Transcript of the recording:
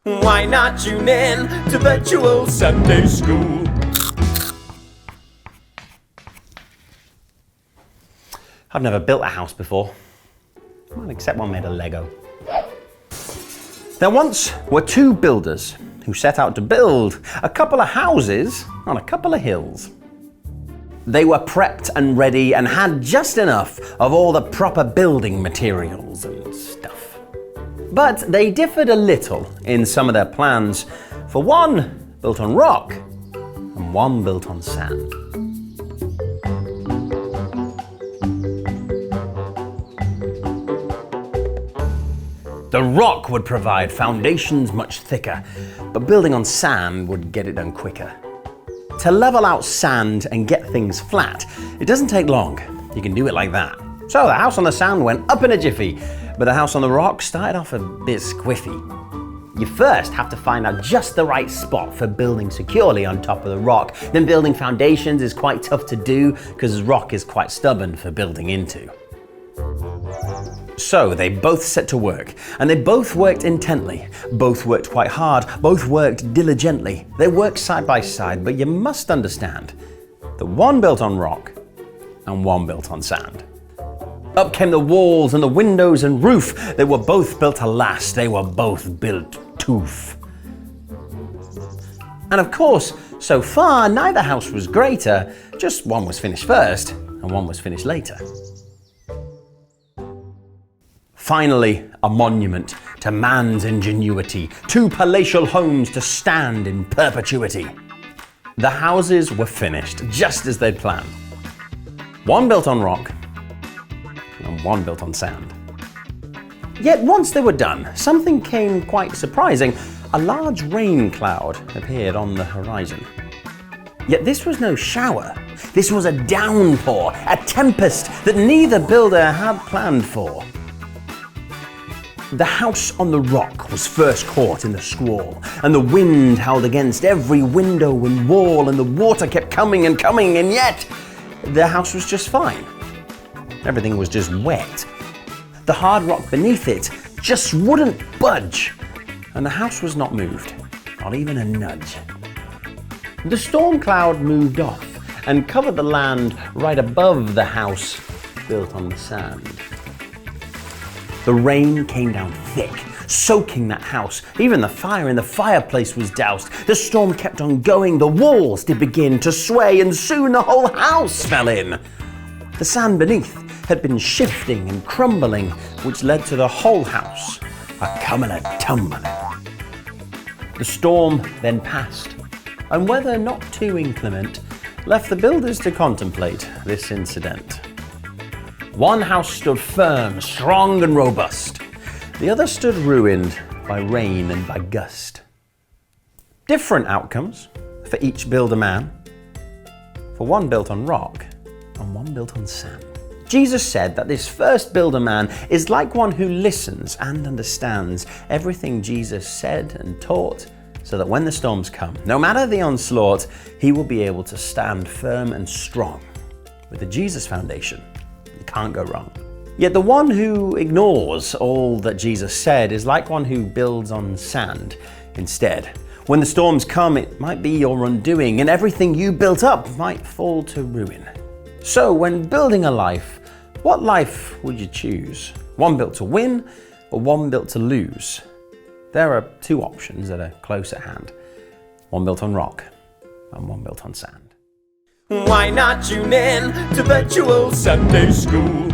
Why not tune in to Virtual Sunday School? I've never built a house before, well, except one made of Lego. There once were two builders who set out to build a couple of houses on a couple of hills. They were prepped and ready and had just enough of all the proper building materials and stuff. But they differed a little in some of their plans, for one built on rock and one built on sand. The rock would provide foundations much thicker, but building on sand would get it done quicker. To level out sand and get things flat, it doesn't take long. You can do it like that. So the house on the sand went up in a jiffy, but the house on the rock started off a bit squiffy. You first have to find out just the right spot for building securely on top of the rock. Then building foundations is quite tough to do because rock is quite stubborn for building into. So they both set to work, and they both worked intently. Both worked quite hard, both worked diligently. They worked side by side, but you must understand that one built on rock and one built on sand. Up came the walls and the windows and roof. They were both built to last. They were both built tooth. And of course, so far, neither house was greater, just one was finished first and one was finished later. Finally, a monument to man's ingenuity, two palatial homes to stand in perpetuity. The houses were finished just as they'd planned. One built on rock and one built on sand. Yet once they were done, something came quite surprising. A large rain cloud appeared on the horizon. Yet this was no shower. This was a downpour, a tempest that neither builder had planned for. The house on the rock was first caught in the squall, and the wind howled against every window and wall, and the water kept coming and coming, and yet the house was just fine. Everything was just wet. The hard rock beneath it just wouldn't budge, and the house was not moved, not even a nudge. The storm cloud moved off and covered the land right above the house built on the sand. The rain came down thick, soaking that house. Even the fire in the fireplace was doused. The storm kept on going. The walls did begin to sway, and soon the whole house fell in. The sand beneath had been shifting and crumbling, which led to the whole house a-coming a-tumbling. The storm then passed, and weather not too inclement left the builders to contemplate this incident. One house stood firm, strong and robust. The other stood ruined by rain and by gust. Different outcomes for each builder man, for one built on rock and one built on sand. Jesus said that this first builder man is like one who listens and understands everything Jesus said and taught, so that when the storms come, no matter the onslaught, he will be able to stand firm and strong. With the Jesus foundation, you can't go wrong. Yet the one who ignores all that Jesus said is like one who builds on sand instead. When the storms come, it might be your undoing, and everything you built up might fall to ruin. So when building a life, what life would you choose? One built to win or one built to lose? There are two options that are close at hand. One built on rock and one built on sand. Why not tune in to Virtual Sunday School?